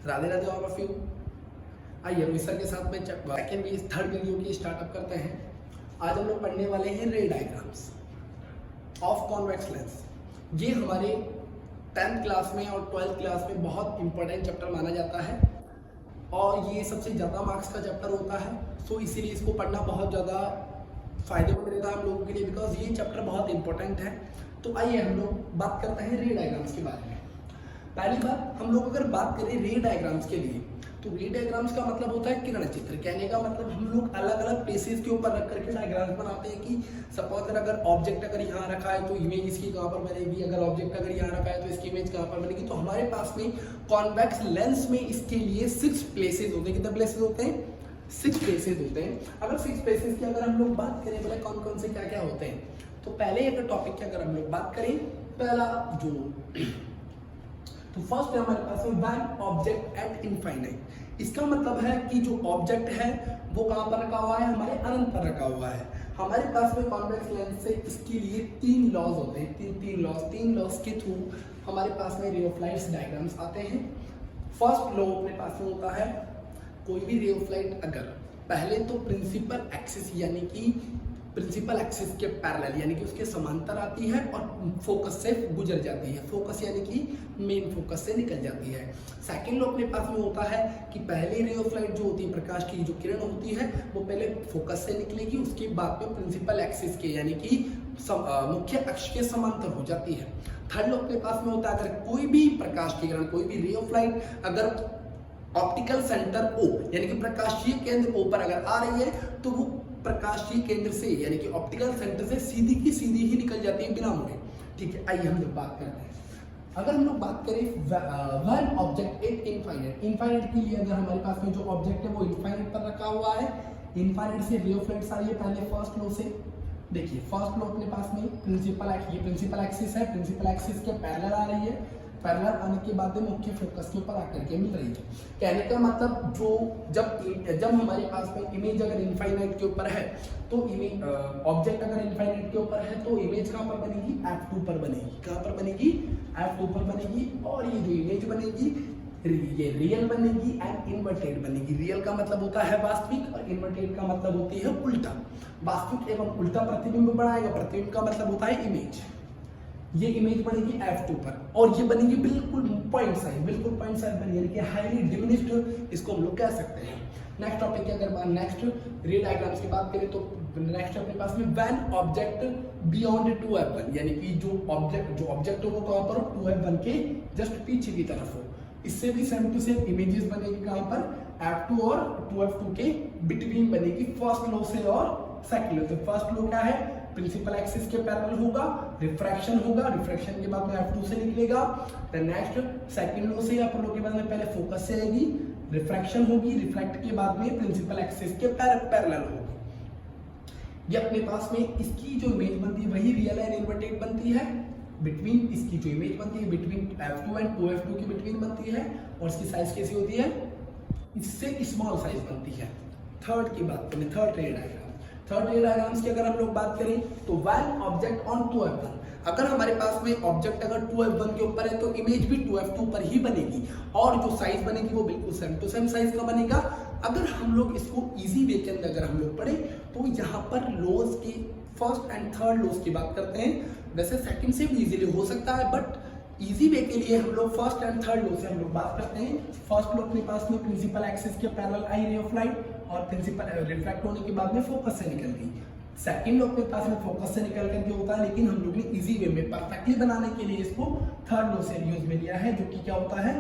Radhe Radhe all of you. आइए Rohit sir के साथ में सेकेंड थर्ड वीडियो की स्टार्टअप करते हैं। आज हम लोग पढ़ने वाले हैं रे डायग्राम्स ऑफ कॉन्वेक्स लेंस। ये हमारे 10th क्लास में और 12th क्लास में बहुत इंपॉर्टेंट चैप्टर माना जाता है और ये सबसे ज़्यादा मार्क्स का चैप्टर होता है। सो इसीलिए इसको पढ़ना बहुत ज़्यादा फायदेमंद रहता है हम लोगों के लिए, बिकॉज ये चैप्टर बहुत इंपॉर्टेंट है। तो आइए हम लोग बात करते हैं रे डायग्राम्स के बारे में। पहली बात, हम लोग अगर बात करें रे डायग्राम्स के लिए, तो रे डायग्राम्स का मतलब होता है किरण चित्र। कहने का मतलब हम लोग अलग अलग प्लेसेस के ऊपर रख करके डायग्राम्स बनाते हैं कि सपोज अगर ऑब्जेक्ट अगर यहाँ रखा है तो इमेज इसकी कहाँ पर बनेगी, अगर ऑब्जेक्ट अगर यहाँ रखा है तो इसकी इमेज कहाँ पर बनेगी। तो हमारे पास में कॉन्वेक्स लेंस में इसके लिए 6 प्लेसेस होते हैं। कितने प्लेसेस होते हैं? 6 प्लेसेस होते हैं। अगर 6 प्लेसेस की अगर हम लोग बात करें, बोले कौन कौन से क्या क्या होते हैं, तो पहले अगर टॉपिक की अगर हम लोग बात करें, पहला जो तो फर्स्ट है हमारे पास में वन ऑब्जेक्ट एट इनफाइनाइट। इसका मतलब है कि जो ऑब्जेक्ट है वो कहाँ पर रखा हुआ है? हमारे अनंत पर रखा हुआ है। हमारे पास में कॉन्वेक्स लेंस से इसके लिए 3 लॉज होते हैं। तीन लॉज के थ्रू हमारे पास में रे ऑफ लाइट्स डायग्राम्स आते हैं। फर्स्ट लॉ अपने पास में होता है, कोई भी रे ऑफ लाइट अगर पहले तो प्रिंसिपल एक्सिस यानी कि प्रिंसिपल एक्सिस के पैरेलल यानी कि उसके समांतर आती है और फोकस से गुजर जाती है। फोकस यानी कि मेन फोकस से निकल जाती है। सेकंड लॉ अपने पास में होता है कि पहले रे ऑफ लाइट जो होती है, प्रकाश की जो किरण होती है, वो पहले फोकस से निकलेगी, उसके बाद में प्रिंसिपल एक्सिस के यानी कि मुख्य अक्ष के समांतर हो जाती है। थर्ड लॉ अपने पास में होता है, अगर कोई भी प्रकाश की किरण, कोई भी रे ऑफ लाइट अगर ऑप्टिकल सेंटर O यानी कि प्रकाशीय केंद्र O पर अगर आ रही है तो वो प्रकाशीय केंद्र से यानी कि ऑप्टिकल सेंटर से सीधी की सीधी ही निकल जाती है बिना मुड़े। ठीक है, आइए हम लोग बात करते हैं। अगर हम लोग बात करें one object at infinite, infinite के लिए अगर हमारे पास में जो ऑब्जेक्ट है वो इनफाइनाइट पर रखा हुआ है, इनफाइनाइट से रे ऑफ लाइट आ रही है पहले फर्स्ट लॉ से। देखिए फर्स्ट लॉ अपने पास में प्रिंसिपल एक्सिस है, प्रिंसिपल एक्सिस के पैरेलल आ रही है, पैरेलल आने के बाद में मुख्य फोकस के ऊपर आकर के मिल रही है। कहने का मतलब जो जब हमारे पास में इमेज अगर इनफाइनाइट के ऊपर है तो इमेज ऑब्जेक्ट अगर इनफाइनाइट के ऊपर है तो इमेज कहाँ पर बनेगी? F2 पर बनेगी। कहाँ पर बनेगी? F2 पर बनेगी। और ये जो इमेज बनेगी ये रियल बनेगी एंड इन्वर्टेड बनेगी। रियल का मतलब होता है वास्तविक और इन्वर्टेड का मतलब होती है उल्टा। वास्तविक एवं उल्टा प्रतिबिंब बनाएगा। प्रतिबिंब का मतलब होता है इमेज। ये इमेज बनेगी F2 पर और ये बनेगी बिल्कुल पॉइंट साइज बनेगी, यानी कि हाईली डिमिनिश्ड इसको हम लोग कह सकते हैं। नेक्स्ट टॉपिक की अगर नेक्स्ट रे डायग्राम्स की बात करें तो नेक्स्ट अपने पास में व्हेन ऑब्जेक्ट बियॉन्ड 2F1 यानी कि जो ऑब्जेक्ट हो वो कहाँ पर हो? 2F1 के जस्ट पीछे की तरफ हो। इससे भी सेम टू सेम इमेजेस बनेगी कहाँ पर? F2 और 2F2 के बिटवीन बनेगी फर्स्ट लो से और सेकंड लो से। फर्स्ट लो क्या है? प्रिंसिपल एक्सिस के पैरेलल होगा, रिफ्रैक्शन होगा, रिफ्रैक्शन के बाद में F2 से निकलेगा। देन नेक्स्ट सेकंड लो से अपन लोग के बाद में पहले फोकस से आएगी, रिफ्रैक्शन होगी, रिफ्रैक्ट के बाद में प्रिंसिपल एक्सिस के पैरेलल होगी। ये अपने पास में इसकी जो इमेज बनती है वही रियल एंड इन्वर्टेड बनती है। बिटवीन इसकी जो इमेज बनती है बिटवीन F2 एंड 2F2 के बिटवीन बनती है और इसकी साइज कैसी होती है? इससे स्मॉल साइज बनती है। थर्ड की बात करें, थर्ड रे डायग्राम्स की अगर हम लोग बात करें तो वन ऑब्जेक्ट ऑन 2F1, अगर हमारे पास में ऑब्जेक्ट अगर 2F1 के ऊपर है तो इमेज भी 2F2 पर ही बनेगी और जो साइज बनेगी वो बिल्कुल सेम टू सेम साइज का बनेगा। अगर हम लोग इसको इजी वे के अंदर अगर हम लोग पढ़े तो यहाँ पर लॉज की फर्स्ट एंड थर्ड लॉज की बात करते हैं। वैसे सेकंड से भी इजीली हो सकता है बट इजी वे के लिए हम लोग फर्स्ट एंड थर्ड लॉ से हम लोग बात करते हैं। फर्स्ट लॉ अपने पास में प्रिंसिपल एक्सिस के parallel I ray of light और प्रिंसिपल रिफ्रैक्ट होने के बाद में फोकस से निकल गई। सेकंड लॉ अपने पास में फोकस से निकल करके होता है, लेकिन हम लोग ने इजी वे में परफेक्टली बनाने के लिए इसको थर्ड लॉ से यूज में लिया है, जो कि क्या होता है?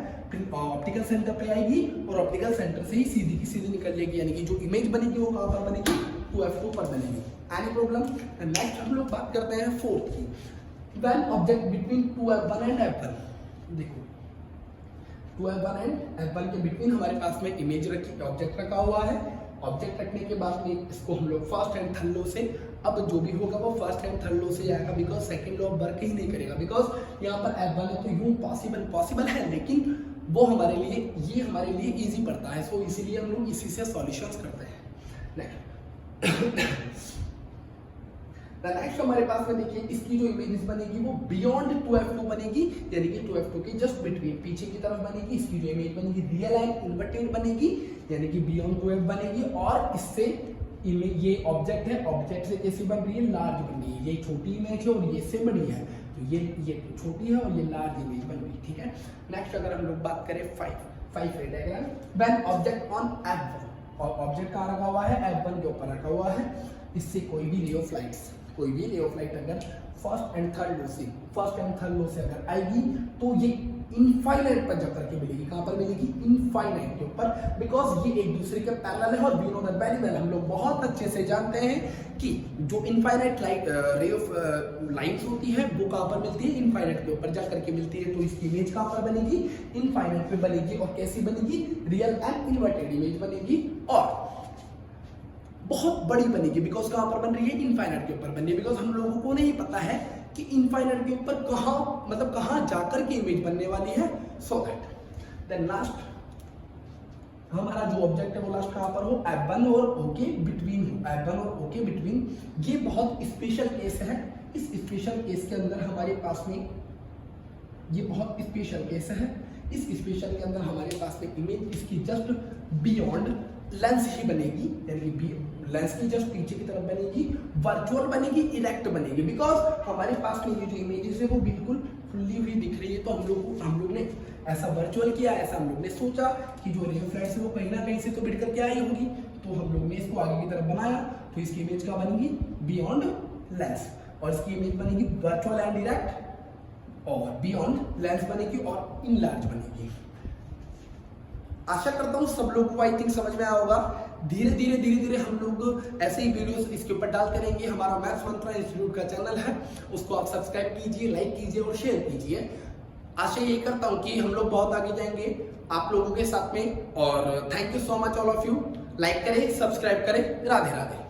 ऑप्टिकल सेंटर पे आएगी और ऑप्टिकल सेंटर से ही सीधी की सीधी निकल जाएगी, यानी कि जो इमेज बनेगी वो कहाँ पर बनेगी? 2F2 पर बनेगी। Any problem? नेक्स्ट हम लोग बात करते हैं फोर्थ की, when object between 2F1 and F1। देखो 2F1 एंड F1 के बिटवीन हमारे पास में इमेज रखी, ऑब्जेक्ट रखा हुआ है। ऑब्जेक्ट रखने के बाद में इसको हम लोग फर्स्ट एंड थर्ड लो से, अब जो भी होगा वो फर्स्ट एंड थर्ड लो से आएगा, बिकॉज सेकंड लॉ वर्क ही नहीं करेगा। बिकॉज यहाँ पर F1 है तो यूं पॉसिबल है, लेकिन वो हमारे लिए इजी पड़ता है। सो इसीलिए हम लोग इसी से सॉल्यूशंस करते हैं। नेक्स्ट हमारे पास में देखिए इसकी जो इमेजेस बनेगी वो बियॉन्ड 2f2 बनेगी, यानी कि 2f2 के जस्ट बिटवीन पीछे की तरफ बनेगी। इसकी जो इमेज बनेगी रियल एंड इन्वर्टेड बनेगी, यानी कि बियॉन्ड 2f बनेगी। और इससे ये ऑब्जेक्ट है, ऑब्जेक्ट से कैसी बन रही है, लार्ज बन रही है। ये छोटी इमेज है और ये इससे बड़ी है, तो ये छोटी है और ये लार्ज इमेज बन रही है, ठीक है। नेक्स्ट अगर हम लोग बात करें 5 रे diagram, when object on F1, और ऑब्जेक्ट कहाँ रखा हुआ है, F1 के ऊपर रखा हुआ है। इससे कोई भी रे ऑफ लाइट अगर फर्स्ट एंड थर्ड लो से अगर आएगी तो ये इनफाइनाइट पर जाकर के मिलेगी। कहां पर मिलेगी, इनफाइनाइट के ऊपर, बिकॉज ये एक दूसरे के पैरेलल है। और we know that very well, हम लोग बहुत अच्छे से जानते हैं कि जो इनफाइनाइट रे ऑफ लाइंस होती है वो कहां पर मिलती है, इनफाइनाइट के ऊपर जाकर के मिलती है। तो इसकी इमेज कहां पर बनेगी, इनफाइनाइट पे बनेगी। और कैसी बनेगी, रियल एंड इन्वर्टेड इमेज बनेगी और बहुत बड़ी बनेगी, बिकॉज कहां पर बन रही है, इनफाइनाइट के ऊपर बन रही है। बिकॉज हम लोगों को नहीं पता है कि इनफाइनाइट के ऊपर कहां जाकर के इमेज बनने वाली है। सो दैट देन लास्ट हमारा जो ऑब्जेक्ट है वो लास्ट कहां पर हो, F1 और O के बिटवीन हो, F1 और O के बिटवीन। ये बहुत स्पेशल केस है। इस स्पेशल केस के अंदर हमारे पास में ये बहुत स्पेशल केस है। इस स्पेशल के अंदर हमारे पास में इमेज इसकी जस्ट बियॉन्ड लेंस ही बनेगी, यानी कि लेंस की जस्ट पीछे की तरफ बनेगी, वर्चुअल बनेगी, इरेक्ट बनेगी। बिकॉज हमारे पास में ये जो इमेजेस है वो बिल्कुल फुल्ली हुई दिख रही है। तो हम लोग ने ऐसा वर्चुअल किया, ऐसा हम लोग ने सोचा कि जो रे ऑफ लाइट है वो कहीं ना कहीं से तो बिट करके आई होगी। तो हम लोग ने इसको आगे की तरफ बनाया, तो इसकी इमेज क्या बनेगी, बियॉन्ड लेंस। और इसकी इमेज बनेगी वर्चुअल एंड इरेक्ट, और बियॉन्ड लेंस बनेगी और इन लार्ज बनेगी। आशा करता हूँ सब लोगों को आई थिंक समझ में आया होगा। धीरे धीरे हम लोग ऐसे ही वीडियोस इसके ऊपर डाल करेंगे। हमारा मैथ्स मंत्रा इंस्टीट्यूट का चैनल है, उसको आप सब्सक्राइब कीजिए, लाइक कीजिए और शेयर कीजिए। आशा यही करता हूँ कि हम लोग बहुत आगे जाएंगे आप लोगों के साथ में। और thank you so much all of you. Like करें, सब्सक्राइब करें। राधे राधे।